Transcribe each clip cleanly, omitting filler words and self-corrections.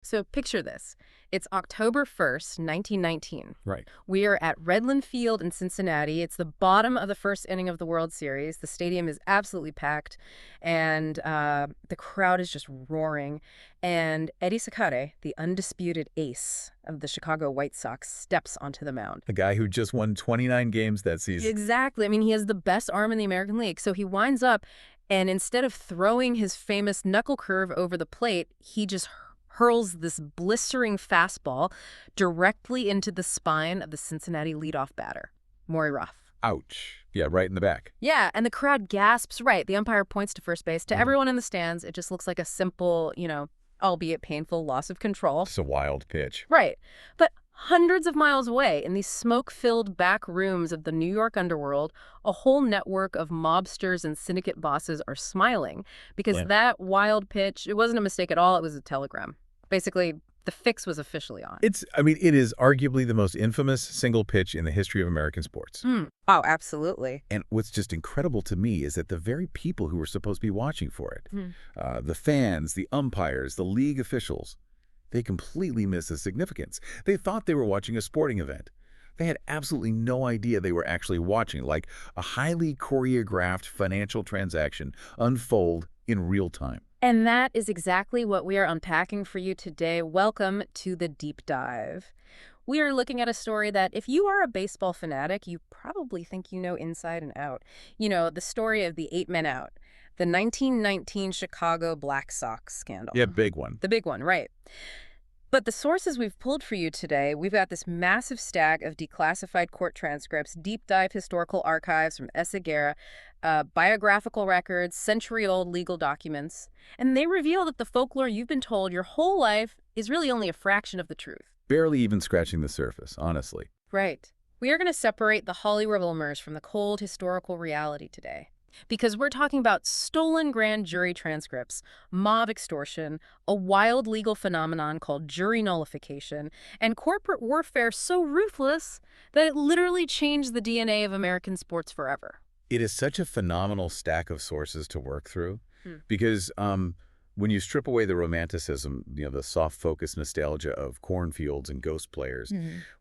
So picture this. It's October 1st, 1919. Right. We are at Redland Field in Cincinnati. It's the bottom of the first inning of the World Series. The stadium is absolutely packed, and the crowd is just roaring. And Eddie Sakare, the undisputed ace of the Chicago White Sox, steps onto the mound. A guy who just won 29 games that season. Exactly. I mean, he has the best arm in the American League. So he winds up, and instead of throwing his famous knuckle curve over the plate, he just hurls this blistering fastball directly into the spine of the Cincinnati leadoff batter, Maury Ruff. Ouch. Yeah, right in the back. Yeah, and the crowd gasps. Right, the umpire points to first base. To everyone in the stands, it just looks like a simple, albeit painful loss of control. It's a wild pitch. Right. But hundreds of miles away, in these smoke-filled back rooms of the New York underworld, a whole network of mobsters and syndicate bosses are smiling because that wild pitch, it wasn't a mistake at all. It was a telegram. Basically, the fix was officially on. It is arguably the most infamous single pitch in the history of American sports. Oh, absolutely. And what's just incredible to me is that the very people who were supposed to be watching for it, the fans, the umpires, the league officials, they completely missed the significance. They thought they were watching a sporting event. They had absolutely no idea they were actually watching, like a highly choreographed financial transaction unfold in real time. And that is exactly what we are unpacking for you today. Welcome to the Deep Dive. We are looking at a story that, if you are a baseball fanatic, you probably think you know inside and out. The story of the 8 men out. The 1919 Chicago Black Sox scandal. Yeah, big one. The big one, right. But the sources we've pulled for you today, we've got this massive stack of declassified court transcripts, deep dive historical archives from Esseguera, biographical records, century-old legal documents, and they reveal that the folklore you've been told your whole life is really only a fraction of the truth. Barely even scratching the surface, honestly. Right. We are going to separate the Hollywood rumors from the cold historical reality today. Because we're talking about stolen grand jury transcripts, mob extortion, a wild legal phenomenon called jury nullification, and corporate warfare so ruthless that it literally changed the DNA of American sports forever. It is such a phenomenal stack of sources to work through because when you strip away the romanticism, the soft-focus nostalgia of cornfields and ghost players,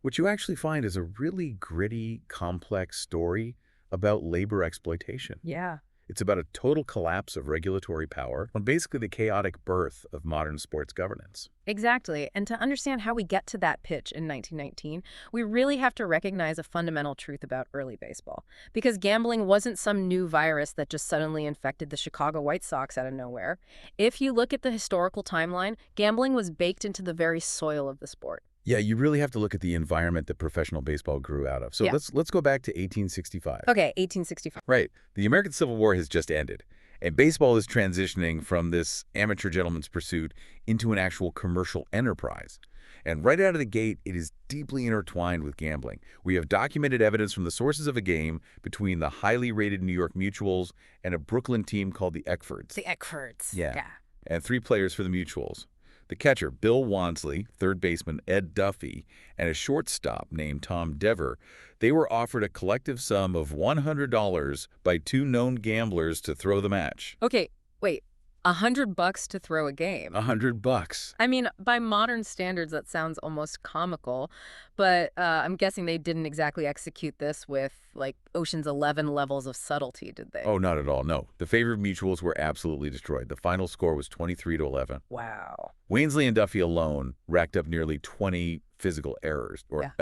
what you actually find is a really gritty, complex story about labor exploitation. Yeah. It's about a total collapse of regulatory power and basically the chaotic birth of modern sports governance. Exactly. And to understand how we get to that pitch in 1919, we really have to recognize a fundamental truth about early baseball. Because gambling wasn't some new virus that just suddenly infected the Chicago White Sox out of nowhere. If you look at the historical timeline, gambling was baked into the very soil of the sport. Yeah, you really have to look at the environment that professional baseball grew out of. So let's go back to 1865. Okay, 1865. Right. The American Civil War has just ended, and baseball is transitioning from this amateur gentleman's pursuit into an actual commercial enterprise. And right out of the gate, it is deeply intertwined with gambling. We have documented evidence from the sources of a game between the highly rated New York Mutuals and a Brooklyn team called the Eckfords. The Eckfords. Yeah. And 3 players for the Mutuals. The catcher, Bill Wansley, third baseman Ed Duffy, and a shortstop named Tom Dever, they were offered a collective sum of $100 by 2 known gamblers to throw the match. Okay, wait. $100 to throw a game. $100. I mean, by modern standards, that sounds almost comical, but I'm guessing they didn't exactly execute this with, like, Ocean's 11 levels of subtlety, did they? Oh, not at all, no. The favored Mutuals were absolutely destroyed. The final score was 23-11. Wow. Wansley and Duffy alone racked up nearly 20 physical errors, or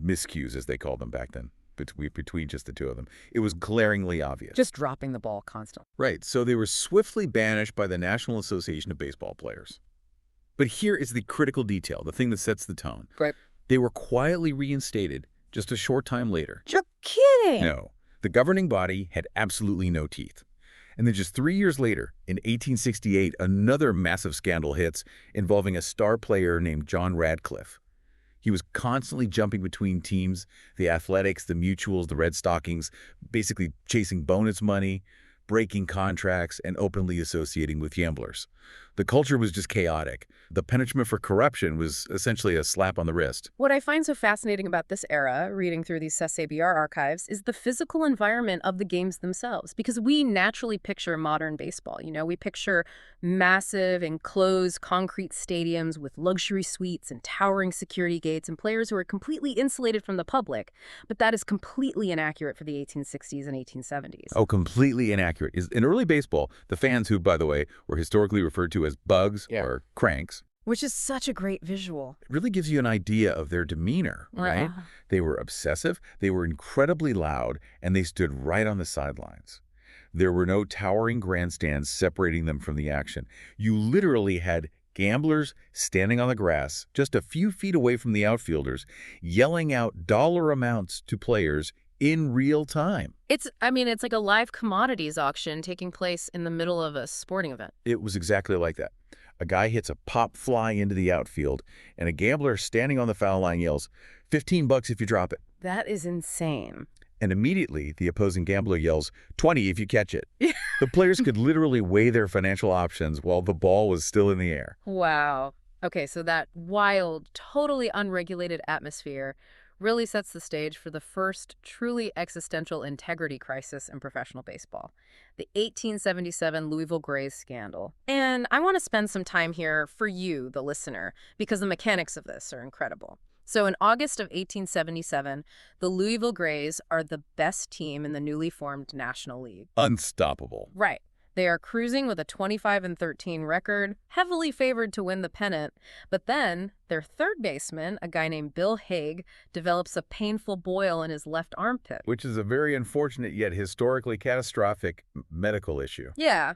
miscues, as they called them back then. Between just the 2 of them. It was glaringly obvious. Just dropping the ball constantly. Right, so they were swiftly banished by the National Association of Baseball Players. But here is the critical detail, the thing that sets the tone. Right. They were quietly reinstated just a short time later. You're kidding! No. The governing body had absolutely no teeth. And then just 3 years later, in 1868, another massive scandal hits involving a star player named John Radcliffe. He was constantly jumping between teams, the Athletics, the Mutuals, the Red Stockings, basically chasing bonus money, breaking contracts, and openly associating with gamblers. The culture was just chaotic. The punishment for corruption was essentially a slap on the wrist. What I find so fascinating about this era, reading through these SABR archives, is the physical environment of the games themselves. Because we naturally picture modern baseball. You know, we picture massive, enclosed concrete stadiums with luxury suites and towering security gates and players who are completely insulated from the public. But that is completely inaccurate for the 1860s and 1870s. Oh, completely inaccurate. In early baseball, the fans who, by the way, were historically referred to as bugs or cranks, which is such a great visual. it really gives you an idea of their demeanor, right? They were obsessive, they were incredibly loud, and they stood right on the sidelines. There were no towering grandstands separating them from the action. You literally had gamblers standing on the grass just a few feet away from the outfielders, yelling out dollar amounts to players in real time. It's like a live commodities auction taking place in the middle of a sporting event. It was exactly like that. A guy hits a pop fly into the outfield, and a gambler standing on the foul line yells, $15 if you drop it. That is insane. And immediately, the opposing gambler yells, 20 if you catch it. The players could literally weigh their financial options while the ball was still in the air. Wow. Okay, so that wild, totally unregulated atmosphere really sets the stage for the first truly existential integrity crisis in professional baseball, the 1877 Louisville Grays scandal. And I want to spend some time here for you, the listener, because the mechanics of this are incredible. So in August of 1877, the Louisville Grays are the best team in the newly formed National League. Unstoppable. Right. They are cruising with a 25-13 record, heavily favored to win the pennant. But then their third baseman, a guy named Bill Hague, develops a painful boil in his left armpit. Which is a very unfortunate yet historically catastrophic medical issue. Yeah,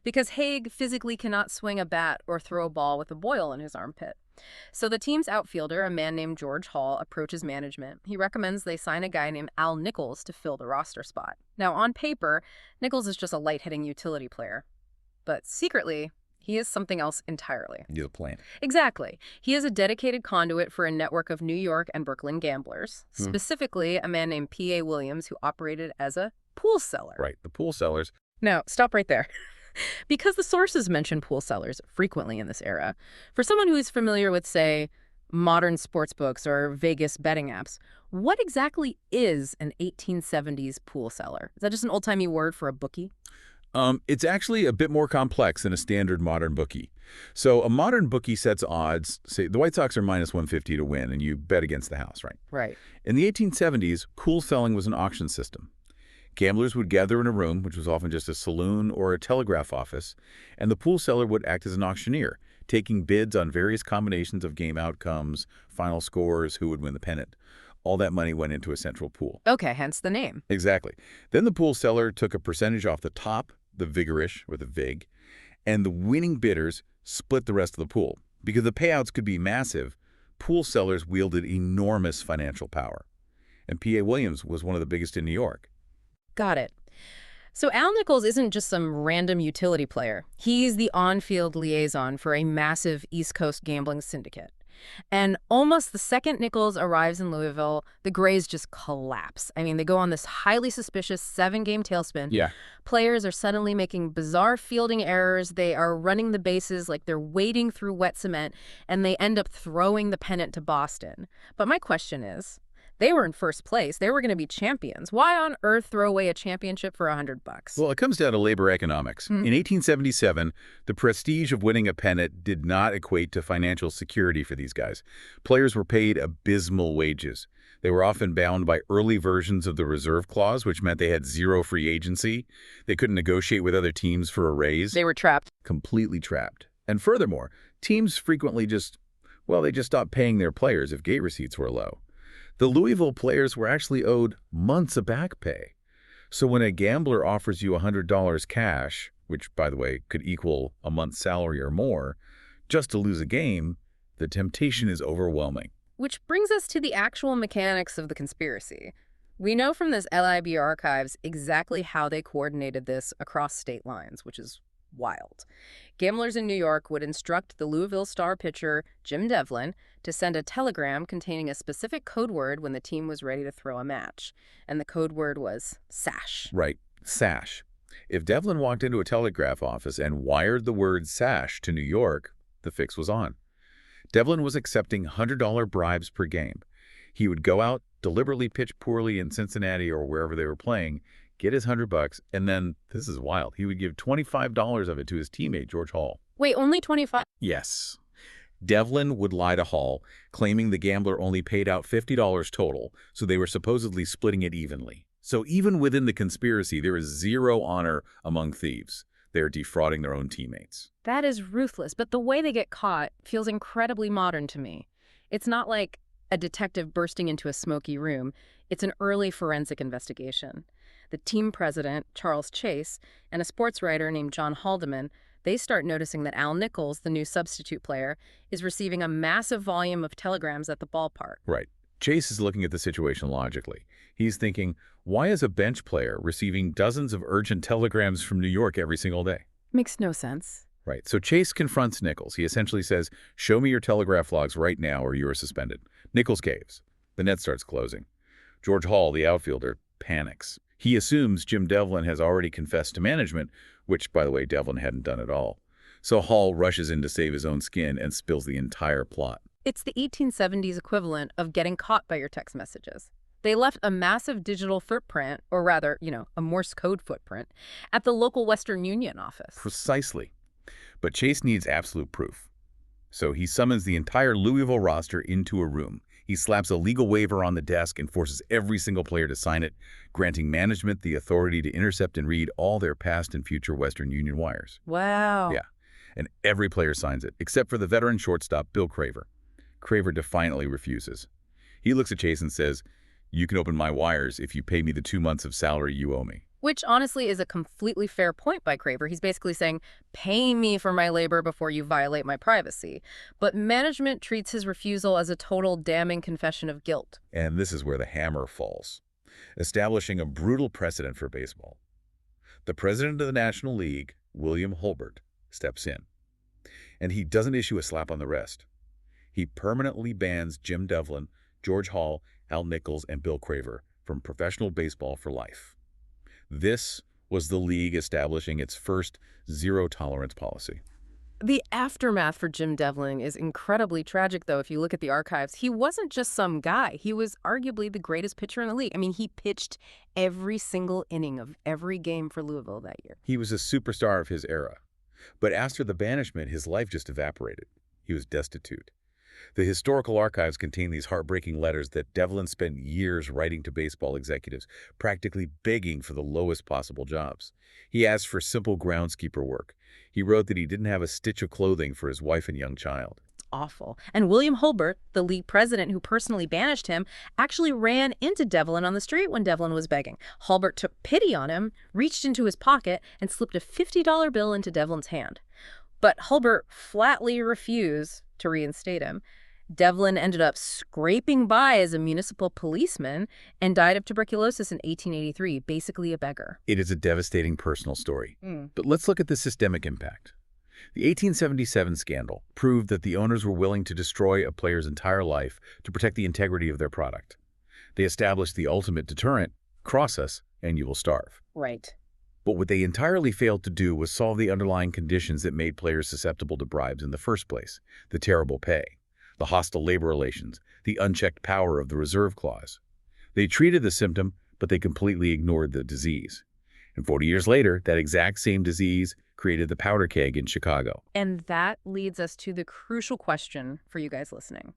because Hague physically cannot swing a bat or throw a ball with a boil in his armpit. So the team's outfielder, a man named George Hall, approaches management. He recommends they sign a guy named Al Nichols to fill the roster spot. Now, on paper, Nichols is just a light-hitting utility player. But secretly, he is something else entirely. He's a plant. Exactly. He is a dedicated conduit for a network of New York and Brooklyn gamblers, specifically a man named P.A. Williams, who operated as a pool seller. Right, the pool sellers. Now, stop right there. Because the sources mention pool sellers frequently in this era, for someone who is familiar with, say, modern sports books or Vegas betting apps, what exactly is an 1870s pool seller? Is that just an old-timey word for a bookie? It's actually a bit more complex than a standard modern bookie. So a modern bookie sets odds. Say the White Sox are minus 150 to win, and you bet against the house, right? Right. In the 1870s, pool selling was an auction system. Gamblers would gather in a room, which was often just a saloon or a telegraph office, and the pool seller would act as an auctioneer, taking bids on various combinations of game outcomes, final scores, who would win the pennant. All that money went into a central pool. Okay, hence the name. Exactly. Then the pool seller took a percentage off the top, the vigorish, or the vig, and the winning bidders split the rest of the pool. Because the payouts could be massive, pool sellers wielded enormous financial power. And P.A. Williams was one of the biggest in New York. Got it. So Al Nichols isn't just some random utility player. He's the on-field liaison for a massive East Coast gambling syndicate. And almost the second Nichols arrives in Louisville, the Grays just collapse. I mean, they go on this highly suspicious 7-game tailspin. Yeah. Players are suddenly making bizarre fielding errors. They are running the bases like they're wading through wet cement, and they end up throwing the pennant to Boston. But my question is, they were in first place. They were going to be champions. Why on earth throw away a championship for $100? Well, it comes down to labor economics. In 1877, the prestige of winning a pennant did not equate to financial security for these guys. Players were paid abysmal wages. They were often bound by early versions of the reserve clause, which meant they had zero free agency. They couldn't negotiate with other teams for a raise. They were trapped. Completely trapped. And furthermore, teams frequently they just stopped paying their players if gate receipts were low. The Louisville players were actually owed months of back pay. So when a gambler offers you $100 cash, which, by the way, could equal a month's salary or more, just to lose a game, the temptation is overwhelming. Which brings us to the actual mechanics of the conspiracy. We know from this LIB archives exactly how they coordinated this across state lines, which is wild. Gamblers in New York would instruct the Louisville Star pitcher, Jim Devlin, to send a telegram containing a specific code word when the team was ready to throw a match. And the code word was sash. Right, sash. If Devlin walked into a telegraph office and wired the word sash to New York, the fix was on. Devlin was accepting $100 bribes per game. He would go out, deliberately pitch poorly in Cincinnati or wherever they were playing, get his $100, and then, this is wild, he would give $25 of it to his teammate, George Hall. Wait, only 25? Yes. Devlin would lie to Hall, claiming the gambler only paid out $50 total, so they were supposedly splitting it evenly. So even within the conspiracy, there is zero honor among thieves. They are defrauding their own teammates. That is ruthless, but the way they get caught feels incredibly modern to me. It's not like a detective bursting into a smoky room. It's an early forensic investigation. The team president, Charles Chase, and a sports writer named John Haldeman, they start noticing that Al Nichols, the new substitute player, is receiving a massive volume of telegrams at the ballpark. Right. Chase is looking at the situation logically. He's thinking, why is a bench player receiving dozens of urgent telegrams from New York every single day? Makes no sense. Right. So Chase confronts Nichols. He essentially says, show me your telegraph logs right now or you are suspended. Nichols caves. The net starts closing. George Hall, the outfielder, panics. He assumes Jim Devlin has already confessed to management, which, by the way, Devlin hadn't done at all. So Hall rushes in to save his own skin and spills the entire plot. It's the 1870s equivalent of getting caught by your text messages. They left a massive digital footprint, or rather, a Morse code footprint, at the local Western Union office. Precisely. But Chase needs absolute proof. So he summons the entire Louisville roster into a room. He slaps a legal waiver on the desk and forces every single player to sign it, granting management the authority to intercept and read all their past and future Western Union wires. Wow. Yeah, and every player signs it, except for the veteran shortstop, Bill Craver. Craver defiantly refuses. He looks at Chase and says, you can open my wires if you pay me the 2 months of salary you owe me. Which honestly is a completely fair point by Craver. He's basically saying, pay me for my labor before you violate my privacy. But management treats his refusal as a total damning confession of guilt. And this is where the hammer falls, establishing a brutal precedent for baseball. The president of the National League, William Hulbert, steps in. And he doesn't issue a slap on the wrist. He permanently bans Jim Devlin, George Hall, Al Nichols, and Bill Craver from professional baseball for life. This was the league establishing its first zero-tolerance policy. The aftermath for Jim Devlin is incredibly tragic, though, if you look at the archives. He wasn't just some guy. He was arguably the greatest pitcher in the league. I mean, he pitched every single inning of every game for Louisville that year. He was a superstar of his era. But after the banishment, his life just evaporated. He was destitute. The historical archives contain these heartbreaking letters that Devlin spent years writing to baseball executives, practically begging for the lowest possible jobs. He asked for simple groundskeeper work. He wrote that he didn't have a stitch of clothing for his wife and young child. It's awful. And William Hulbert, the league president who personally banished him, actually ran into Devlin on the street when Devlin was begging. Hulbert took pity on him, reached into his pocket, and slipped a $50 bill into Devlin's hand. But Hulbert flatly refused to reinstate him. Devlin ended up scraping by as a municipal policeman and died of tuberculosis in 1883, basically a beggar. It is a devastating personal story. But let's look at the systemic impact. The 1877 scandal proved that the owners were willing to destroy a player's entire life to protect the integrity of their product. They established the ultimate deterrent: cross us and you will starve. Right. But what they entirely failed to do was solve the underlying conditions that made players susceptible to bribes in the first place: the terrible pay, the hostile labor relations, the unchecked power of the reserve clause. They treated the symptom, but they completely ignored the disease. And 40 years later, that exact same disease created the powder keg in Chicago. And that leads us to the crucial question for you guys listening.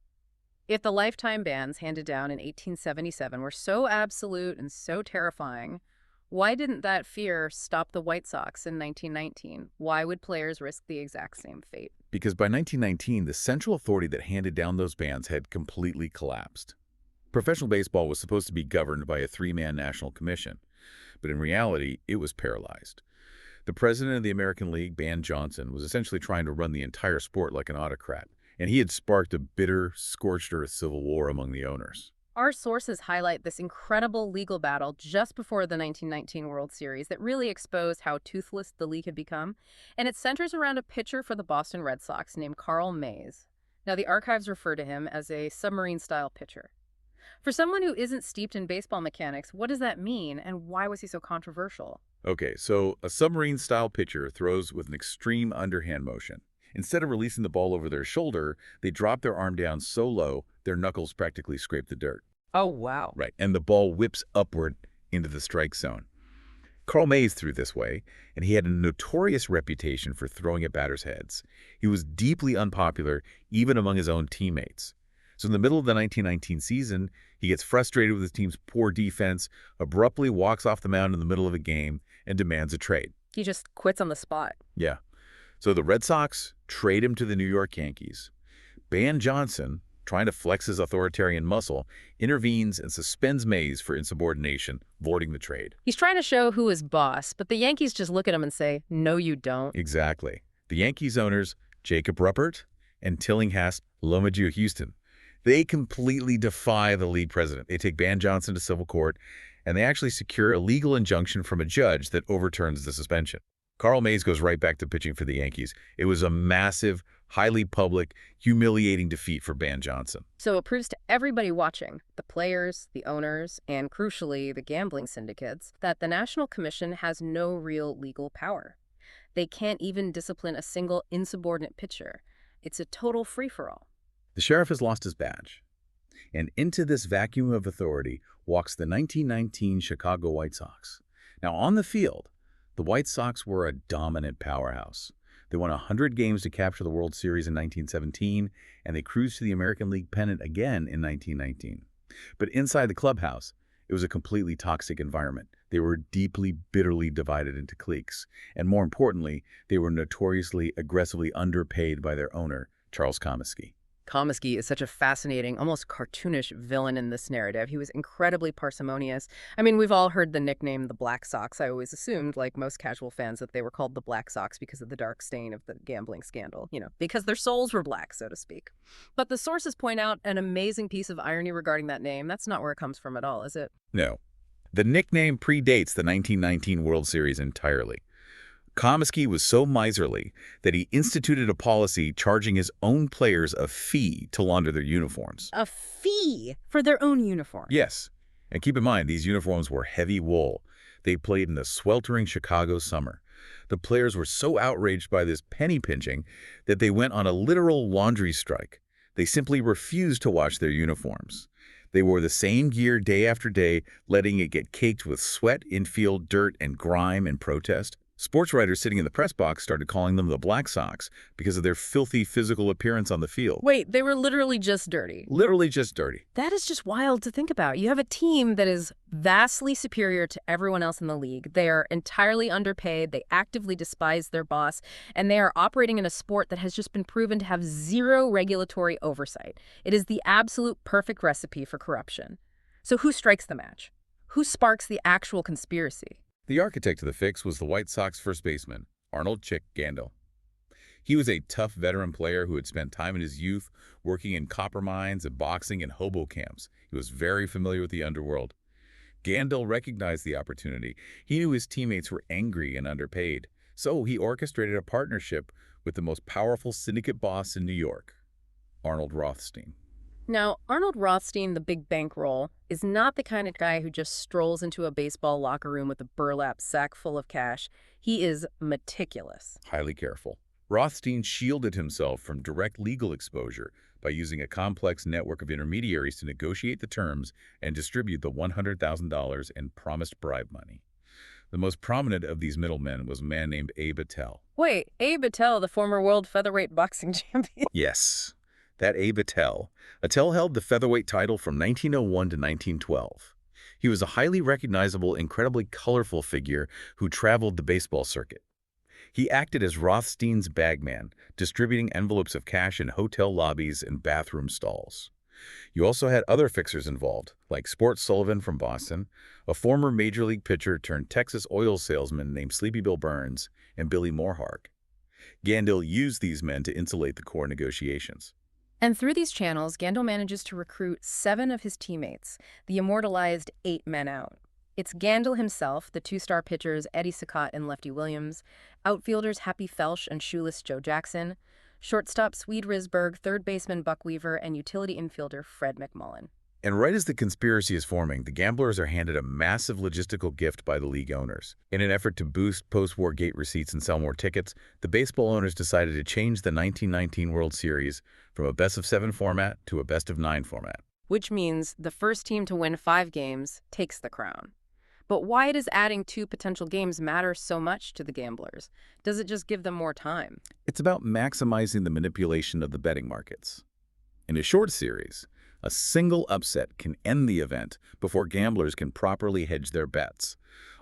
If the lifetime bans handed down in 1877 were so absolute and so terrifying, why didn't that fear stop the White Sox in 1919? Why would players risk the exact same fate? Because by 1919, the central authority that handed down those bans had completely collapsed. Professional baseball was supposed to be governed by a three-man national commission, but in reality, it was paralyzed. The president of the American League, Ban Johnson, was essentially trying to run the entire sport like an autocrat, and he had sparked a bitter, scorched-earth civil war among the owners. Our sources highlight this incredible legal battle just before the 1919 World Series that really exposed how toothless the league had become, and it centers around a pitcher for the Boston Red Sox named Carl Mays. Now, the archives refer to him as a submarine-style pitcher. For someone who isn't steeped in baseball mechanics, what does that mean, and why was he so controversial? Okay, so a submarine-style pitcher throws with an extreme underhand motion. Instead of releasing the ball over their shoulder, they drop their arm down so low, their knuckles practically scrape the dirt. Oh, wow. Right, and the ball whips upward into the strike zone. Carl Mays threw this way, and he had a notorious reputation for throwing at batters' heads. He was deeply unpopular, even among his own teammates. So in the middle of the 1919 season, he gets frustrated with his team's poor defense, abruptly walks off the mound in the middle of a game, and demands a trade. He just quits on the spot. Yeah. So the Red Sox trade him to the New York Yankees. Ban Johnson, trying to flex his authoritarian muscle, intervenes and suspends Mays for insubordination, voiding the trade. He's trying to show who is boss, but the Yankees just look at him and say, no, you don't. Exactly. The Yankees owners, Jacob Ruppert and Tillinghast Lomaju Houston, they completely defy the league president. They take Ban Johnson to civil court, and they actually secure a legal injunction from a judge that overturns the suspension. Carl Mays goes right back to pitching for the Yankees. It was a massive, highly public, humiliating defeat for Ban Johnson. So it proves to everybody watching, the players, the owners, and crucially, the gambling syndicates, that the National Commission has no real legal power. They can't even discipline a single insubordinate pitcher. It's a total free-for-all. The sheriff has lost his badge. And into this vacuum of authority walks the 1919 Chicago White Sox. Now, on the field, the White Sox were a dominant powerhouse. They won 100 games to capture the World Series in 1917, and they cruised to the American League pennant again in 1919. But inside the clubhouse, it was a completely toxic environment. They were deeply, bitterly divided into cliques. And more importantly, they were notoriously, aggressively underpaid by their owner, Charles Comiskey. Comiskey is such a fascinating, almost cartoonish villain in this narrative. He was incredibly parsimonious. I mean, we've all heard the nickname the Black Sox. I always assumed, like most casual fans, that they were called the Black Sox because of the dark stain of the gambling scandal, because their souls were black, so to speak. But the sources point out an amazing piece of irony regarding that name. That's not where it comes from at all, is it? No. The nickname predates the 1919 World Series entirely. Comiskey was so miserly that he instituted a policy charging his own players a fee to launder their uniforms. A fee for their own uniform? Yes. And keep in mind, these uniforms were heavy wool. They played in the sweltering Chicago summer. The players were so outraged by this penny pinching that they went on a literal laundry strike. They simply refused to wash their uniforms. They wore the same gear day after day, letting it get caked with sweat, infield dirt, and grime in protest. Sports writers sitting in the press box started calling them the Black Sox because of their filthy physical appearance on the field. Wait, they were literally just dirty? Literally just dirty. That is just wild to think about. You have a team that is vastly superior to everyone else in the league. They are entirely underpaid. They actively despise their boss. And they are operating in a sport that has just been proven to have zero regulatory oversight. It is the absolute perfect recipe for corruption. So who strikes the match? Who sparks the actual conspiracy? The architect of the fix was the White Sox first baseman, Arnold "Chick" Gandil. He was a tough veteran player who had spent time in his youth working in copper mines and boxing and hobo camps. He was very familiar with the underworld. Gandil recognized the opportunity. He knew his teammates were angry and underpaid, so he orchestrated a partnership with the most powerful syndicate boss in New York, Arnold Rothstein. Now, Arnold Rothstein, the big bankroll, is not the kind of guy who just strolls into a baseball locker room with a burlap sack full of cash. He is meticulous. Highly careful. Rothstein shielded himself from direct legal exposure by using a complex network of intermediaries to negotiate the terms and distribute the $100,000 in promised bribe money. The most prominent of these middlemen was a man named Abe Attell. Wait, Abe Attell, the former world featherweight boxing champion? Yes. That Abe Attell. Attell held the featherweight title from 1901 to 1912. He was a highly recognizable, incredibly colorful figure who traveled the baseball circuit. He acted as Rothstein's bagman, distributing envelopes of cash in hotel lobbies and bathroom stalls. You also had other fixers involved, like Sport Sullivan from Boston, a former major league pitcher turned Texas oil salesman named Sleepy Bill Burns, and Billy Moorhark. Gandil used these men to insulate the core negotiations. And through these channels, Gandil manages to recruit 7 of his teammates, the immortalized 8 men out. It's Gandil himself, the 2-star pitchers Eddie Saccott and Lefty Williams, outfielders Happy Felsch and shoeless Joe Jackson, shortstop Swede Risberg, third baseman Buck Weaver, and utility infielder Fred McMullen. And right as the conspiracy is forming, the gamblers are handed a massive logistical gift by the league owners. In an effort to boost post-war gate receipts and sell more tickets, the baseball owners decided to change the 1919 World Series from a best-of-7 format to a best-of-9 format. Which means the first team to win 5 games takes the crown. But why does adding 2 potential games matter so much to the gamblers? Does it just give them more time? It's about maximizing the manipulation of the betting markets. In a short series, a single upset can end the event before gamblers can properly hedge their bets.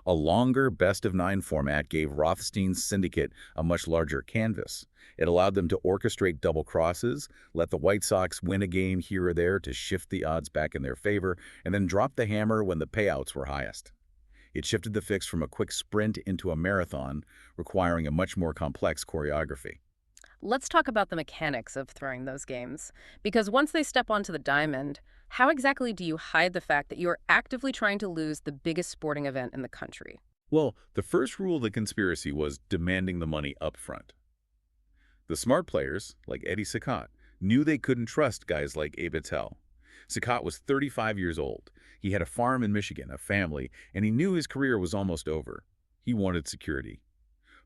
A longer best-of-9 format gave Rothstein's syndicate a much larger canvas. It allowed them to orchestrate double crosses, let the White Sox win a game here or there to shift the odds back in their favor, and then drop the hammer when the payouts were highest. It shifted the fix from a quick sprint into a marathon, requiring a much more complex choreography. Let's talk about the mechanics of throwing those games. Because once they step onto the diamond, how exactly do you hide the fact that you are actively trying to lose the biggest sporting event in the country? Well, the first rule of the conspiracy was demanding the money up front. The smart players, like Eddie Saccott, knew they couldn't trust guys like Abe Attell. Saccott was 35 years old. He had a farm in Michigan, a family, and he knew his career was almost over. He wanted security.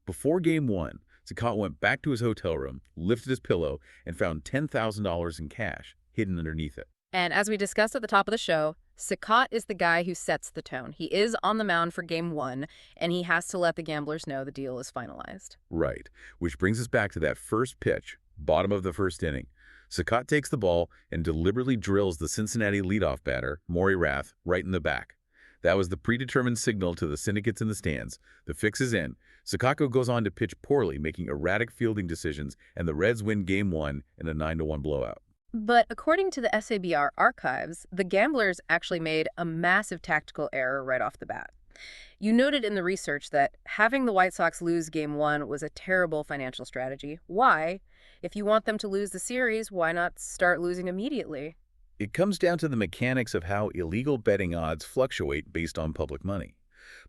Before Game 1, Saccott went back to his hotel room, lifted his pillow, and found $10,000 in cash hidden underneath it. And as we discussed at the top of the show, Saccott is the guy who sets the tone. He is on the mound for Game 1, and he has to let the gamblers know the deal is finalized. Right, which brings us back to that first pitch, bottom of the first inning. Saccott takes the ball and deliberately drills the Cincinnati leadoff batter, Maury Rath, right in the back. That was the predetermined signal to the syndicates in the stands. The fix is in. Saccott goes on to pitch poorly, making erratic fielding decisions, and the Reds win Game 1 in a 9-1 blowout. But according to the SABR archives, the gamblers actually made a massive tactical error right off the bat. You noted in the research that having the White Sox lose Game 1 was a terrible financial strategy. Why? If you want them to lose the series, why not start losing immediately? It comes down to the mechanics of how illegal betting odds fluctuate based on public money.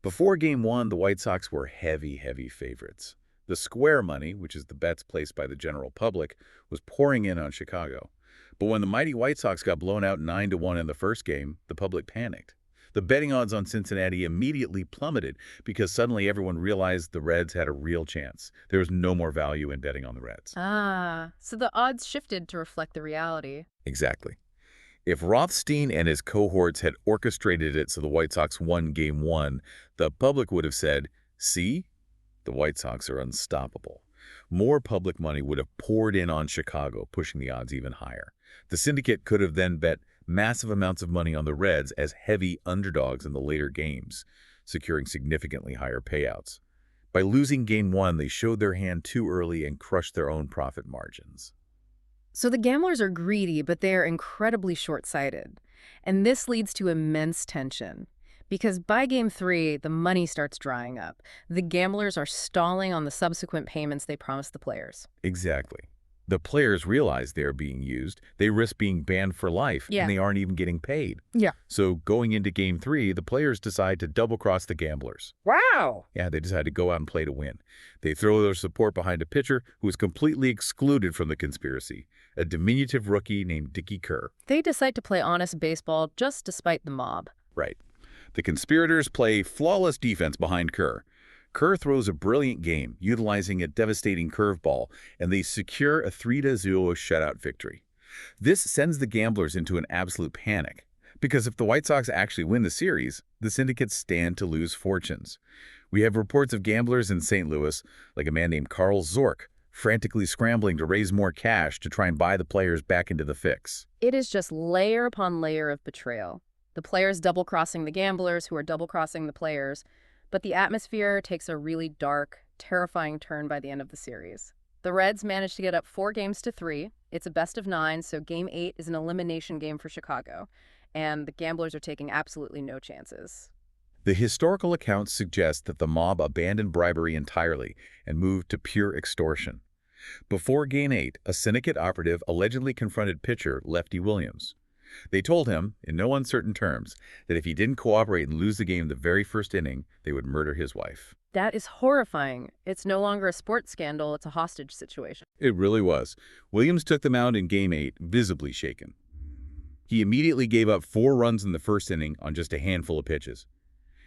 Before Game 1, the White Sox were heavy favorites. The square money, which is the bets placed by the general public, was pouring in on Chicago. But when the mighty White Sox got blown out 9-1 in the first game, the public panicked. The betting odds on Cincinnati immediately plummeted because suddenly everyone realized the Reds had a real chance. There was no more value in betting on the Reds. So the odds shifted to reflect the reality. Exactly. If Rothstein and his cohorts had orchestrated it so the White Sox won Game 1, the public would have said, "See? The White Sox are unstoppable." More public money would have poured in on Chicago, pushing the odds even higher. The syndicate could have then bet massive amounts of money on the Reds as heavy underdogs in the later games, securing significantly higher payouts. By losing Game 1, they showed their hand too early and crushed their own profit margins. So the gamblers are greedy, but they are incredibly short-sighted. And this leads to immense tension. Because by Game 3, the money starts drying up. The gamblers are stalling on the subsequent payments they promised the players. Exactly. The players realize they are being used, they risk being banned for life, and they aren't even getting paid. Yeah. So going into Game 3, the players decide to double-cross the gamblers. Wow! Yeah, they decide to go out and play to win. They throw their support behind a pitcher who is completely excluded from the conspiracy, a diminutive rookie named Dickie Kerr. They decide to play honest baseball just despite the mob. Right. The conspirators play flawless defense behind Kerr. Kerr throws a brilliant game, utilizing a devastating curveball, and they secure a 3-0 shutout victory. This sends the gamblers into an absolute panic, because if the White Sox actually win the series, the syndicates stand to lose fortunes. We have reports of gamblers in St. Louis, like a man named Carl Zorc, frantically scrambling to raise more cash to try and buy the players back into the fix. It is just layer upon layer of betrayal. The players double-crossing the gamblers who are double-crossing the players. But the atmosphere takes a really dark, terrifying turn by the end of the series. The Reds managed to get up 4-3. It's a best-of-9, so Game 8 is an elimination game for Chicago. And the gamblers are taking absolutely no chances. The historical accounts suggest that the mob abandoned bribery entirely and moved to pure extortion. Before Game 8, a syndicate operative allegedly confronted pitcher Lefty Williams. They told him, in no uncertain terms, that if he didn't cooperate and lose the game the very first inning, they would murder his wife. That is horrifying. It's no longer a sports scandal, it's a hostage situation. It really was. Williams took them out in Game 8, visibly shaken. He immediately gave up 4 runs in the first inning on just a handful of pitches.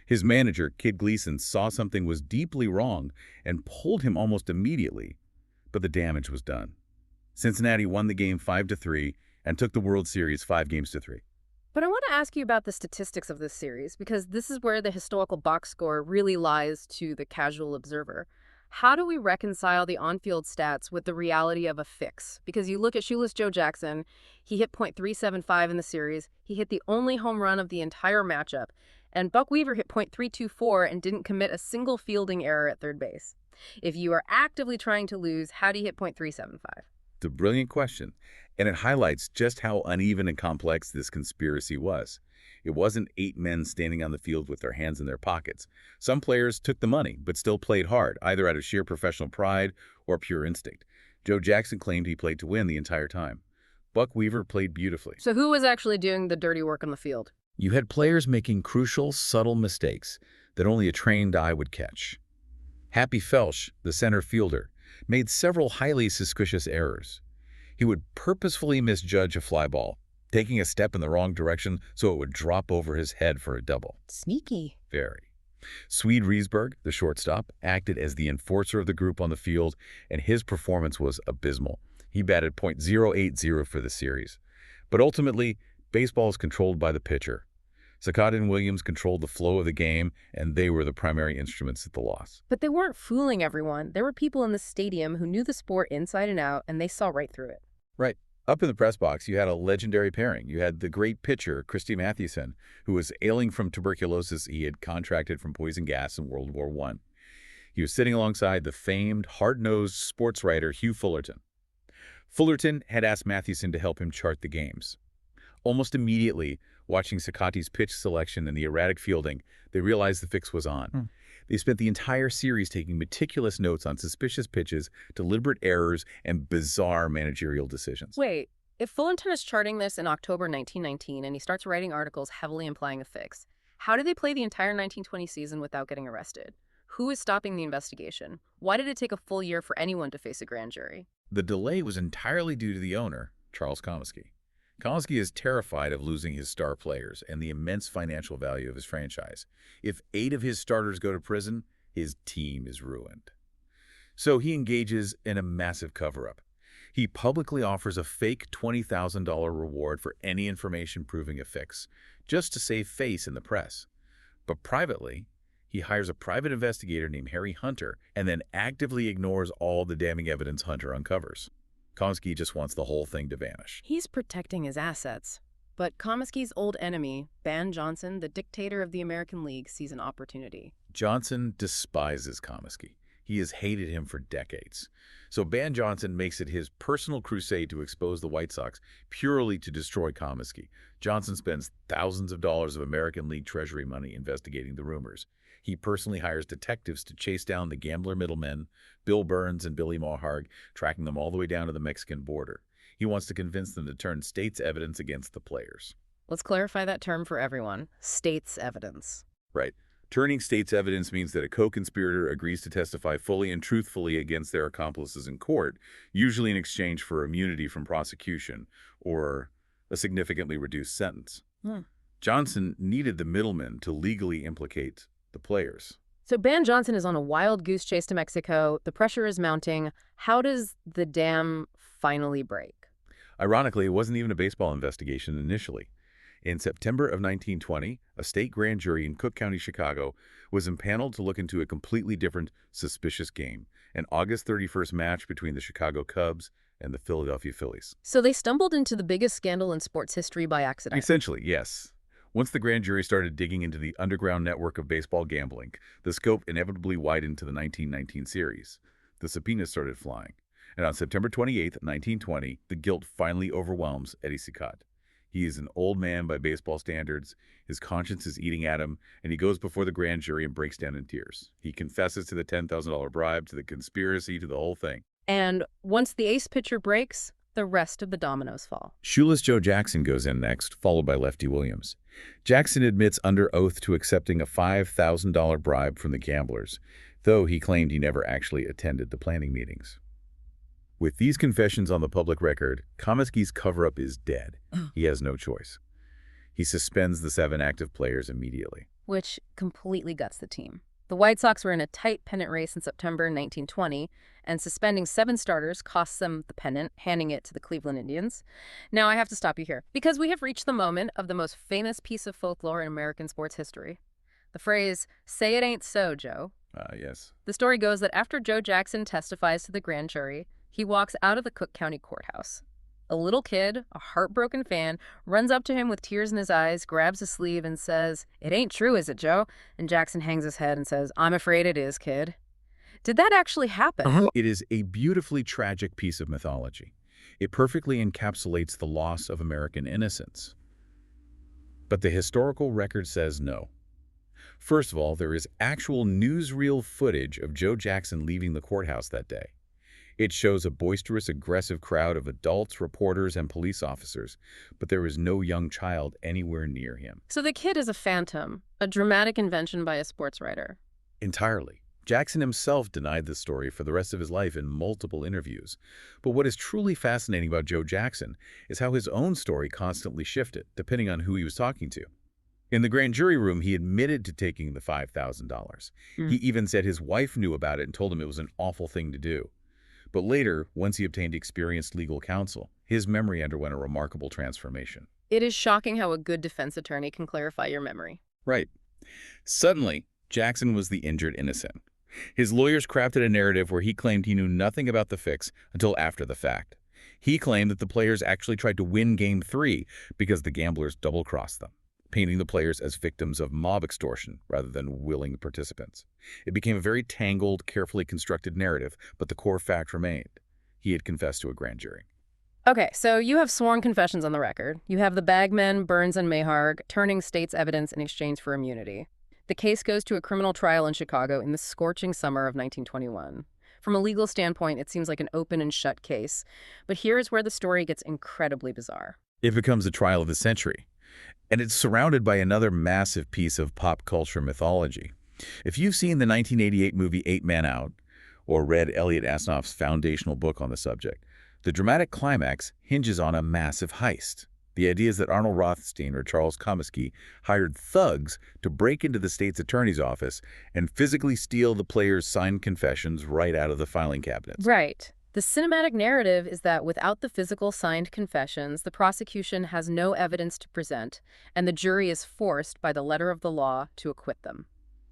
His manager, Kid Gleason, saw something was deeply wrong and pulled him almost immediately, but the damage was done. Cincinnati won the game 5-3 and took the World Series 5-3. But I want to ask you about the statistics of this series, because this is where the historical box score really lies to the casual observer. How do we reconcile the on-field stats with the reality of a fix? Because you look at Shoeless Joe Jackson, he hit .375 in the series, he hit the only home run of the entire matchup, and Buck Weaver hit .324 and didn't commit a single fielding error at third base. If you are actively trying to lose, how do you hit .375? It's a brilliant question, and it highlights just how uneven and complex this conspiracy was. It wasn't 8 men standing on the field with their hands in their pockets. Some players took the money, but still played hard, either out of sheer professional pride or pure instinct. Joe Jackson claimed he played to win the entire time. Buck Weaver played beautifully. So who was actually doing the dirty work on the field? You had players making crucial, subtle mistakes that only a trained eye would catch. Happy Felsch, the center fielder, made several highly suspicious errors. He would purposefully misjudge a fly ball, taking a step in the wrong direction so it would drop over his head for a double. Sneaky. Very. Swede Riesberg, the shortstop, acted as the enforcer of the group on the field, and his performance was abysmal. He batted .080 for the series. But ultimately, baseball is controlled by the pitcher. Sakata and Williams controlled the flow of the game, and they were the primary instruments at the loss. But they weren't fooling everyone. There were people in the stadium who knew the sport inside and out, and they saw right through it. Right. Up in the press box, you had a legendary pairing. You had the great pitcher, Christy Mathewson, who was ailing from tuberculosis he had contracted from poison gas in World War I. He was sitting alongside the famed, hard-nosed sports writer Hugh Fullerton. Fullerton had asked Mathewson to help him chart the games. Almost immediately, watching Sakati's pitch selection and the erratic fielding, they realized the fix was on. They spent the entire series taking meticulous notes on suspicious pitches, deliberate errors, and bizarre managerial decisions. Wait, if Fullerton is charting this in October 1919 and he starts writing articles heavily implying a fix, how did they play the entire 1920 season without getting arrested? Who is stopping the investigation? Why did it take a full year for anyone to face a grand jury? The delay was entirely due to the owner, Charles Comiskey. Comiskey is terrified of losing his star players and the immense financial value of his franchise. If 8 of his starters go to prison, his team is ruined. So he engages in a massive cover-up. He publicly offers a fake $20,000 reward for any information proving a fix, just to save face in the press. But privately, he hires a private investigator named Harry Hunter and then actively ignores all the damning evidence Hunter uncovers. Comiskey just wants the whole thing to vanish. He's protecting his assets. But Comiskey's old enemy, Ban Johnson, the dictator of the American League, sees an opportunity. Johnson despises Comiskey. He has hated him for decades. So Ban Johnson makes it his personal crusade to expose the White Sox purely to destroy Comiskey. Johnson spends thousands of dollars of American League Treasury money investigating the rumors. He personally hires detectives to chase down the gambler middlemen, Bill Burns and Billy Maharg, tracking them all the way down to the Mexican border. He wants to convince them to turn state's evidence against the players. Let's clarify that term for everyone. State's evidence. Right. Turning state's evidence means that a co-conspirator agrees to testify fully and truthfully against their accomplices in court, usually in exchange for immunity from prosecution or a significantly reduced sentence. Johnson needed the middlemen to legally implicate the players. So Ban Johnson is on a wild goose chase to Mexico. The pressure is mounting. How does the dam finally break? Ironically, it wasn't even a baseball investigation initially. In September of 1920, a state grand jury in Cook County, Chicago, was impaneled to look into a completely different, suspicious game, an August 31st match between the Chicago Cubs and the Philadelphia Phillies. So they stumbled into the biggest scandal in sports history by accident. Essentially, yes. Once the grand jury started digging into the underground network of baseball gambling, the scope inevitably widened to the 1919 series. The subpoenas started flying. And on September 28, 1920, the guilt finally overwhelms Eddie Cicotte. He is an old man by baseball standards, his conscience is eating at him, and he goes before the grand jury and breaks down in tears. He confesses to the $10,000 bribe, to the conspiracy, to the whole thing. And once the ace pitcher breaks, the rest of the dominoes fall. Shoeless Joe Jackson goes in next, followed by Lefty Williams. Jackson admits under oath to accepting a $5,000 bribe from the gamblers, though he claimed he never actually attended the planning meetings. With these confessions on the public record, Comiskey's cover-up is dead. He has no choice. He suspends the 7 active players immediately. Which completely guts the team. The White Sox were in a tight pennant race in September 1920, and suspending 7 starters costs them the pennant, handing it to the Cleveland Indians. Now I have to stop you here, because we have reached the moment of the most famous piece of folklore in American sports history. The phrase, "Say it ain't so, Joe." Yes. The story goes that after Joe Jackson testifies to the grand jury, he walks out of the Cook County courthouse. A little kid, a heartbroken fan, runs up to him with tears in his eyes, grabs his sleeve, and says, "It ain't true, is it, Joe?" And Jackson hangs his head and says, "I'm afraid it is, kid." Did that actually happen? It is a beautifully tragic piece of mythology. It perfectly encapsulates the loss of American innocence. But the historical record says no. First of all, there is actual newsreel footage of Joe Jackson leaving the courthouse that day. It shows a boisterous, aggressive crowd of adults, reporters, and police officers, but there is no young child anywhere near him. So the kid is a phantom, a dramatic invention by a sports writer. Entirely. Jackson himself denied this story for the rest of his life in multiple interviews. But what is truly fascinating about Joe Jackson is how his own story constantly shifted, depending on who he was talking to. In the grand jury room, he admitted to taking the $5,000. He even said his wife knew about it and told him it was an awful thing to do. But later, once he obtained experienced legal counsel, his memory underwent a remarkable transformation. It is shocking how a good defense attorney can clarify your memory. Right. Suddenly, Jackson was the injured innocent. His lawyers crafted a narrative where he claimed he knew nothing about the fix until after the fact. He claimed that the players actually tried to win Game 3 because the gamblers double-crossed them, painting the players as victims of mob extortion rather than willing participants. It became a very tangled, carefully constructed narrative, but the core fact remained. He had confessed to a grand jury. Okay, so you have sworn confessions on the record. You have the Bagmen, Burns, and Mayharg turning state's evidence in exchange for immunity. The case goes to a criminal trial in Chicago in the scorching summer of 1921. From a legal standpoint, it seems like an open and shut case. But here's where the story gets incredibly bizarre. It becomes the trial of the century. And it's surrounded by another massive piece of pop culture mythology. If you've seen the 1988 movie 8 Man Out, or read Elliot Asnoff's foundational book on the subject, the dramatic climax hinges on a massive heist. The idea is that Arnold Rothstein or Charles Comiskey hired thugs to break into the state's attorney's office and physically steal the players' signed confessions right out of the filing cabinets. Right. The cinematic narrative is that without the physical signed confessions, the prosecution has no evidence to present, and the jury is forced by the letter of the law to acquit them.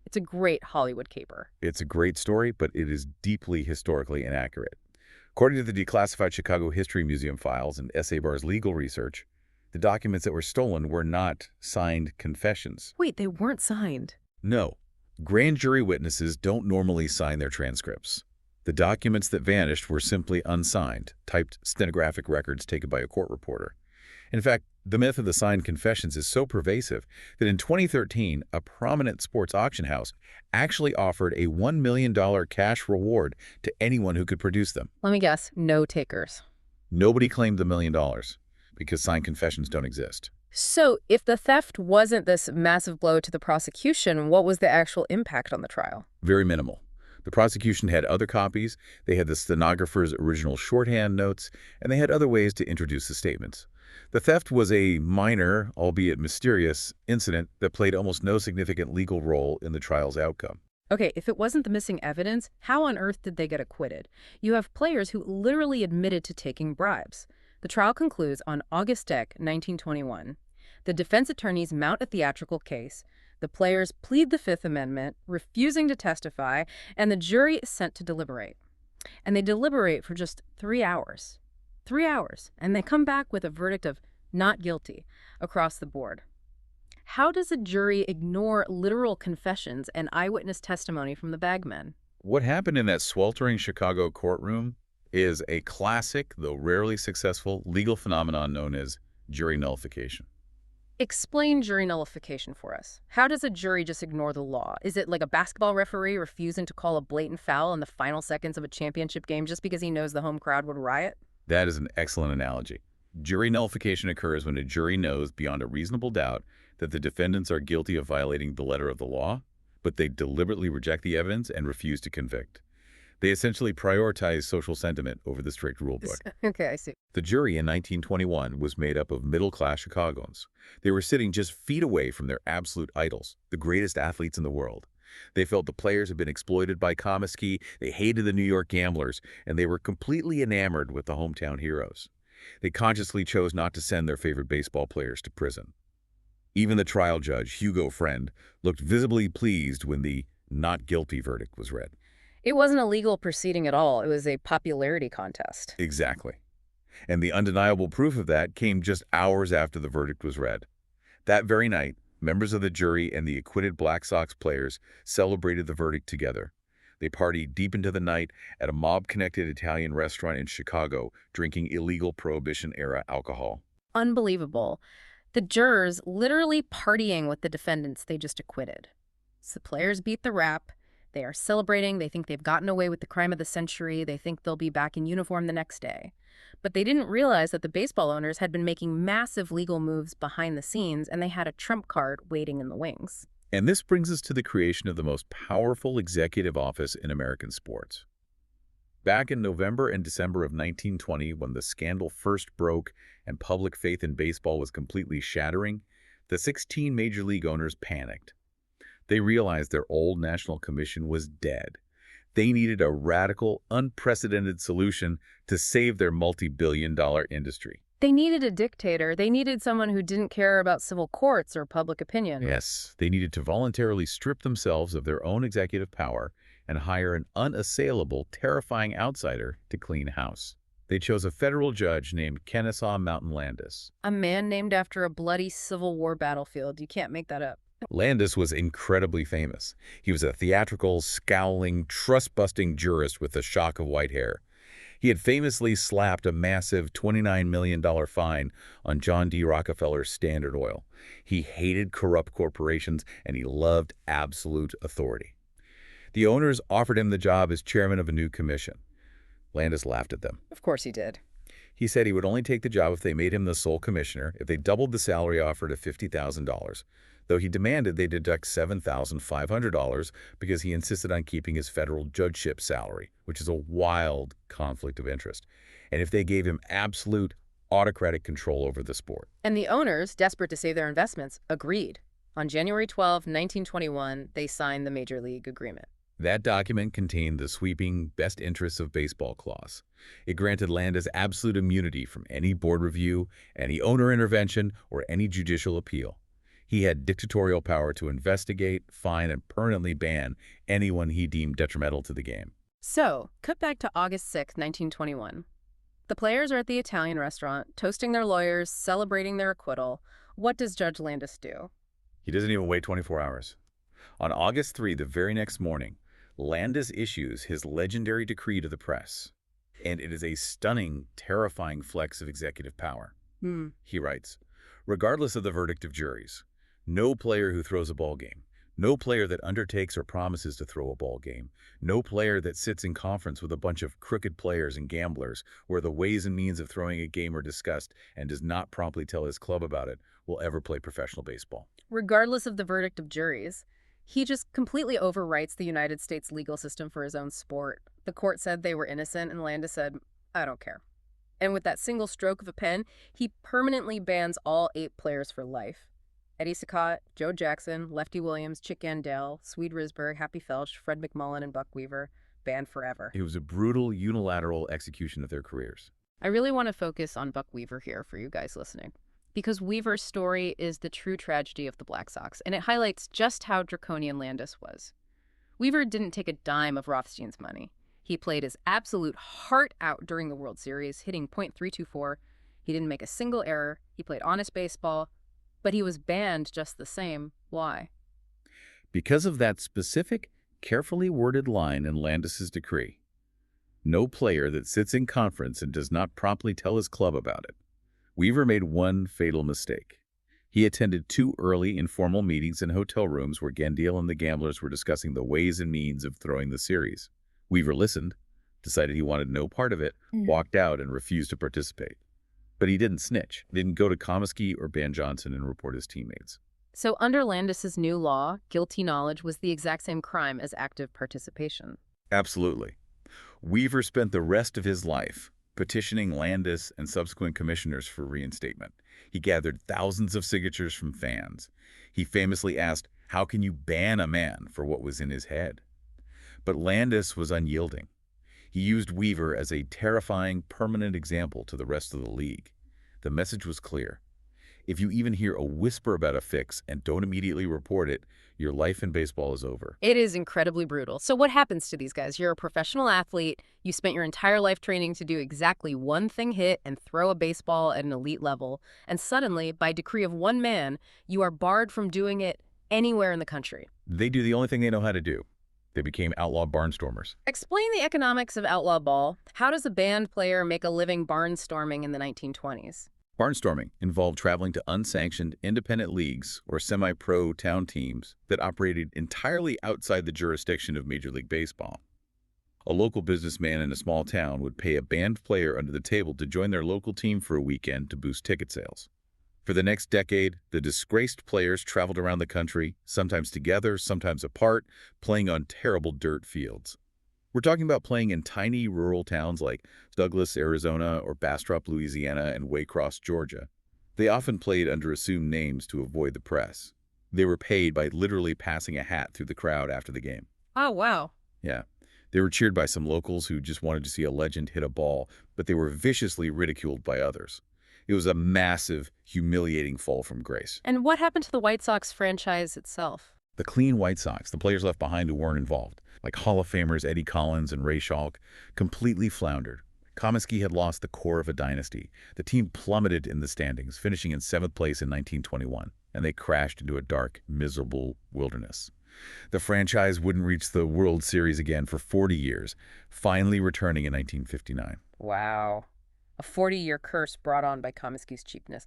It's a great Hollywood caper. It's a great story, but it is deeply historically inaccurate. According to the declassified Chicago History Museum files and S.A. Barr's legal research, the documents that were stolen were not signed confessions. Wait, they weren't signed? No. Grand jury witnesses don't normally sign their transcripts. The documents that vanished were simply unsigned, typed stenographic records taken by a court reporter. In fact, the myth of the signed confessions is so pervasive that in 2013, a prominent sports auction house actually offered a $1 million cash reward to anyone who could produce them. Let me guess, no takers. Nobody claimed the $1 million because signed confessions don't exist. So if the theft wasn't this massive blow to the prosecution, what was the actual impact on the trial? Very minimal. The prosecution had other copies, they had the stenographer's original shorthand notes, and they had other ways to introduce the statements. The theft was a minor, albeit mysterious, incident that played almost no significant legal role in the trial's outcome. Okay, if it wasn't the missing evidence, how on earth did they get acquitted? You have players who literally admitted to taking bribes. The trial concludes on August 10, 1921. The defense attorneys mount a theatrical case. The players plead the Fifth Amendment, refusing to testify, and the jury is sent to deliberate. And they deliberate for just 3 hours. 3 hours. And they come back with a verdict of not guilty across the board. How does a jury ignore literal confessions and eyewitness testimony from the bagmen? What happened in that sweltering Chicago courtroom is a classic, though rarely successful, legal phenomenon known as jury nullification. Explain jury nullification for us. How does a jury just ignore the law? Is it like a basketball referee refusing to call a blatant foul in the final seconds of a championship game just because he knows the home crowd would riot? That is an excellent analogy. Jury nullification occurs when a jury knows beyond a reasonable doubt that the defendants are guilty of violating the letter of the law, but they deliberately reject the evidence and refuse to convict. They essentially prioritized social sentiment over the strict rulebook. Okay, I see. The jury in 1921 was made up of middle-class Chicagoans. They were sitting just feet away from their absolute idols, the greatest athletes in the world. They felt the players had been exploited by Comiskey, they hated the New York gamblers, and they were completely enamored with the hometown heroes. They consciously chose not to send their favorite baseball players to prison. Even the trial judge, Hugo Friend, looked visibly pleased when the not guilty verdict was read. It wasn't a legal proceeding at all. It was a popularity contest. Exactly. And the undeniable proof of that came just hours after the verdict was read. That very night, members of the jury and the acquitted Black Sox players celebrated the verdict together. They partied deep into the night at a mob-connected Italian restaurant in Chicago, drinking illegal Prohibition-era alcohol. Unbelievable. The jurors literally partying with the defendants they just acquitted. So the players beat the rap. They are celebrating. They think they've gotten away with the crime of the century. They think they'll be back in uniform the next day. But they didn't realize that the baseball owners had been making massive legal moves behind the scenes, and they had a trump card waiting in the wings. And this brings us to the creation of the most powerful executive office in American sports. Back in November and December of 1920, when the scandal first broke and public faith in baseball was completely shattering, the 16 major league owners panicked. They realized their old national commission was dead. They needed a radical, unprecedented solution to save their multi-billion-dollar industry. They needed a dictator. They needed someone who didn't care about civil courts or public opinion. Yes, they needed to voluntarily strip themselves of their own executive power and hire an unassailable, terrifying outsider to clean house. They chose a federal judge named Kennesaw Mountain Landis. A man named after a bloody Civil War battlefield. You can't make that up. Landis was incredibly famous. He was a theatrical, scowling, trust-busting jurist with a shock of white hair. He had famously slapped a massive $29 million fine on John D. Rockefeller's Standard Oil. He hated corrupt corporations, and he loved absolute authority. The owners offered him the job as chairman of a new commission. Landis laughed at them. Of course he did. He said he would only take the job if they made him the sole commissioner, if they doubled the salary offer to $50,000. Though he demanded they deduct $7,500 because he insisted on keeping his federal judgeship salary, which is a wild conflict of interest, and if they gave him absolute autocratic control over the sport. And the owners, desperate to save their investments, agreed. On January 12, 1921, they signed the Major League Agreement. That document contained the sweeping best interests of baseball clause. It granted Landis absolute immunity from any board review, any owner intervention, or any judicial appeal. He had dictatorial power to investigate, fine, and permanently ban anyone he deemed detrimental to the game. So, cut back to August 6, 1921. The players are at the Italian restaurant, toasting their lawyers, celebrating their acquittal. What does Judge Landis do? He doesn't even wait 24 hours. On August 3, the very next morning, Landis issues his legendary decree to the press. And it is a stunning, terrifying flex of executive power. He writes, regardless of the verdict of juries, no player who throws a ball game, no player that undertakes or promises to throw a ball game, no player that sits in conference with a bunch of crooked players and gamblers where the ways and means of throwing a game are discussed and does not promptly tell his club about it will ever play professional baseball. Regardless of the verdict of juries, he just completely overwrites the United States legal system for his own sport. The court said they were innocent, and Landis said, I don't care. And with that single stroke of a pen, he permanently bans all 8 players for life. Eddie Saccott, Joe Jackson, Lefty Williams, Chick Gandell, Swede Risberg, Happy Felsch, Fred McMullen, and Buck Weaver, banned forever. It was a brutal, unilateral execution of their careers. I really want to focus on Buck Weaver here for you guys listening, because Weaver's story is the true tragedy of the Black Sox, and it highlights just how draconian Landis was. Weaver didn't take a dime of Rothstein's money. He played his absolute heart out during the World Series, hitting .324. He didn't make a single error. He played honest baseball. But he was banned just the same. Why? Because of that specific, carefully worded line in Landis's decree. No player that sits in conference and does not promptly tell his club about it. Weaver made one fatal mistake. He attended 2 early informal meetings in hotel rooms where Gandil and the gamblers were discussing the ways and means of throwing the series. Weaver listened, decided he wanted no part of it, walked out, and refused to participate. But he didn't snitch. He didn't go to Comiskey or Ban Johnson and report his teammates. So under Landis's new law, guilty knowledge was the exact same crime as active participation. Absolutely. Weaver spent the rest of his life petitioning Landis and subsequent commissioners for reinstatement. He gathered thousands of signatures from fans. He famously asked, "How can you ban a man for what was in his head?" But Landis was unyielding. He used Weaver as a terrifying, permanent example to the rest of the league. The message was clear. If you even hear a whisper about a fix and don't immediately report it, your life in baseball is over. It is incredibly brutal. So what happens to these guys? You're a professional athlete. You spent your entire life training to do exactly one thing, hit and throw a baseball at an elite level. And suddenly, by decree of one man, you are barred from doing it anywhere in the country. They do the only thing they know how to do. They became outlaw barnstormers. Explain the economics of outlaw ball. How does a band player make a living barnstorming in the 1920s? Barnstorming involved traveling to unsanctioned independent leagues or semi-pro town teams that operated entirely outside the jurisdiction of Major League Baseball. A local businessman in a small town would pay a band player under the table to join their local team for a weekend to boost ticket sales. For the next decade, the disgraced players traveled around the country, sometimes together, sometimes apart, playing on terrible dirt fields. We're talking about playing in tiny rural towns like Douglas, Arizona, or Bastrop, Louisiana, and Waycross, Georgia. They often played under assumed names to avoid the press. They were paid by literally passing a hat through the crowd after the game. Oh, wow. Yeah. They were cheered by some locals who just wanted to see a legend hit a ball, but they were viciously ridiculed by others. It was a massive, humiliating fall from grace. And what happened to the White Sox franchise itself? The clean White Sox, the players left behind who weren't involved, like Hall of Famers Eddie Collins and Ray Schalk, completely floundered. Comiskey had lost the core of a dynasty. The team plummeted in the standings, finishing in 7th place in 1921, and they crashed into a dark, miserable wilderness. The franchise wouldn't reach the World Series again for 40 years, finally returning in 1959. Wow. A 40-year curse brought on by Comiskey's cheapness.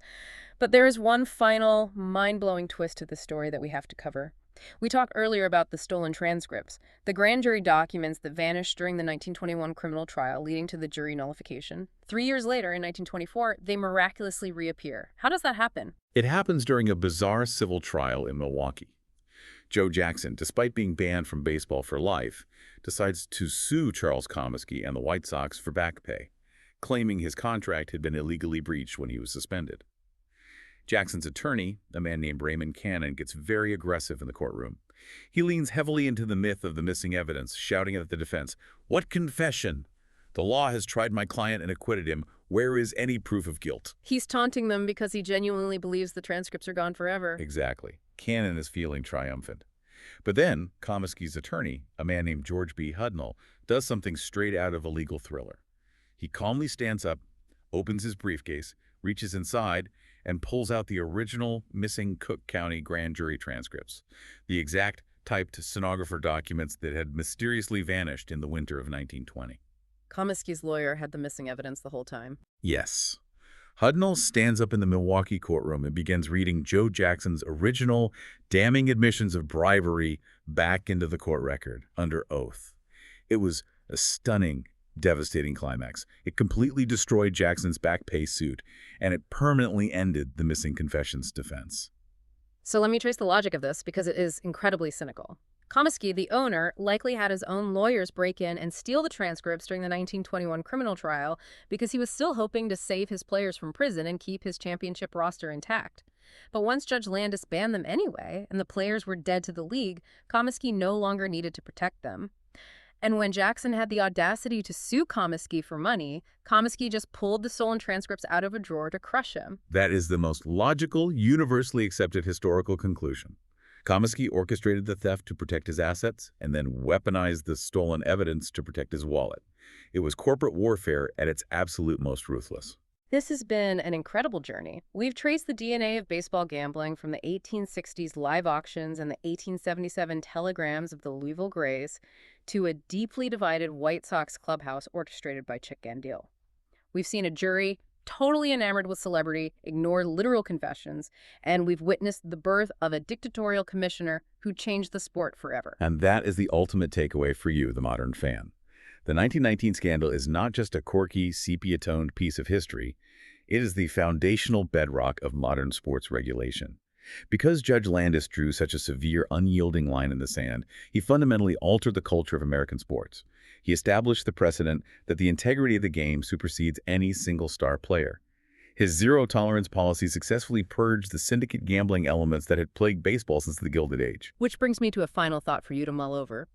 But there is one final, mind-blowing twist to the story that we have to cover. We talked earlier about the stolen transcripts, the grand jury documents that vanished during the 1921 criminal trial, leading to the jury nullification. 3 years later, in 1924, they miraculously reappear. How does that happen? It happens during a bizarre civil trial in Milwaukee. Joe Jackson, despite being banned from baseball for life, decides to sue Charles Comiskey and the White Sox for back pay, claiming his contract had been illegally breached when he was suspended. Jackson's attorney, a man named Raymond Cannon, gets very aggressive in the courtroom. He leans heavily into the myth of the missing evidence, shouting at the defense, "What confession? The law has tried my client and acquitted him. Where is any proof of guilt?" He's taunting them because he genuinely believes the transcripts are gone forever. Exactly. Cannon is feeling triumphant. But then, Comiskey's attorney, a man named George B. Hudnall, does something straight out of a legal thriller. He calmly stands up, opens his briefcase, reaches inside, and pulls out the original missing Cook County grand jury transcripts, the exact typed stenographer documents that had mysteriously vanished in the winter of 1920. Comiskey's lawyer had the missing evidence the whole time. Yes. Hudnall stands up in the Milwaukee courtroom and begins reading Joe Jackson's original, damning admissions of bribery back into the court record, under oath. It was a stunning, devastating climax. It completely destroyed Jackson's back pay suit, and it permanently ended the missing confessions defense. So let me trace the logic of this, because it is incredibly cynical. Comiskey, the owner, likely had his own lawyers break in and steal the transcripts during the 1921 criminal trial because he was still hoping to save his players from prison and keep his championship roster intact. But once Judge Landis banned them anyway, and the players were dead to the league, Comiskey no longer needed to protect them. And when Jackson had the audacity to sue Comiskey for money, Comiskey just pulled the stolen transcripts out of a drawer to crush him. That is the most logical, universally accepted historical conclusion. Comiskey orchestrated the theft to protect his assets and then weaponized the stolen evidence to protect his wallet. It was corporate warfare at its absolute most ruthless. This has been an incredible journey. We've traced the DNA of baseball gambling from the 1860s live auctions and the 1877 telegrams of the Louisville Grays to a deeply divided White Sox clubhouse orchestrated by Chick Gandil. We've seen a jury totally enamored with celebrity, ignore literal confessions, and we've witnessed the birth of a dictatorial commissioner who changed the sport forever. And that is the ultimate takeaway for you, the modern fan. The 1919 scandal is not just a quirky, sepia-toned piece of history. It is the foundational bedrock of modern sports regulation. Because Judge Landis drew such a severe, unyielding line in the sand, he fundamentally altered the culture of American sports. He established the precedent that the integrity of the game supersedes any single star player. His zero-tolerance policy successfully purged the syndicate gambling elements that had plagued baseball since the Gilded Age. Which brings me to a final thought for you to mull over.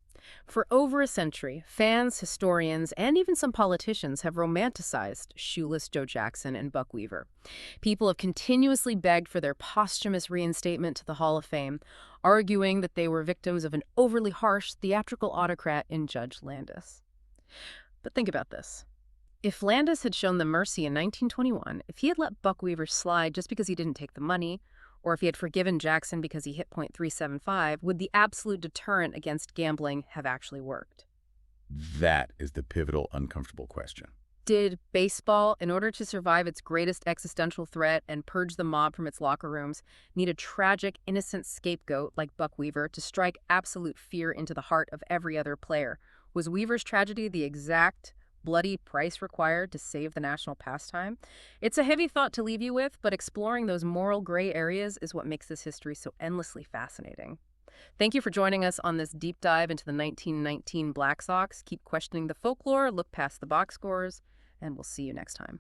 For over a century, fans, historians, and even some politicians have romanticized shoeless Joe Jackson and Buck Weaver. People have continuously begged for their posthumous reinstatement to the Hall of Fame, arguing that they were victims of an overly harsh theatrical autocrat in Judge Landis. But think about this. If Landis had shown them mercy in 1921, if he had let Buck Weaver slide just because he didn't take the money, or if he had forgiven Jackson because he hit .375, would the absolute deterrent against gambling have actually worked? That is the pivotal, uncomfortable question. Did baseball, in order to survive its greatest existential threat and purge the mob from its locker rooms, need a tragic, innocent scapegoat like Buck Weaver to strike absolute fear into the heart of every other player? Was Weaver's tragedy the exact bloody price required to save the national pastime? It's a heavy thought to leave you with, but exploring those moral gray areas is what makes this history so endlessly fascinating. Thank you for joining us on this deep dive into the 1919 Black Sox. Keep questioning the folklore, look past the box scores, and we'll see you next time.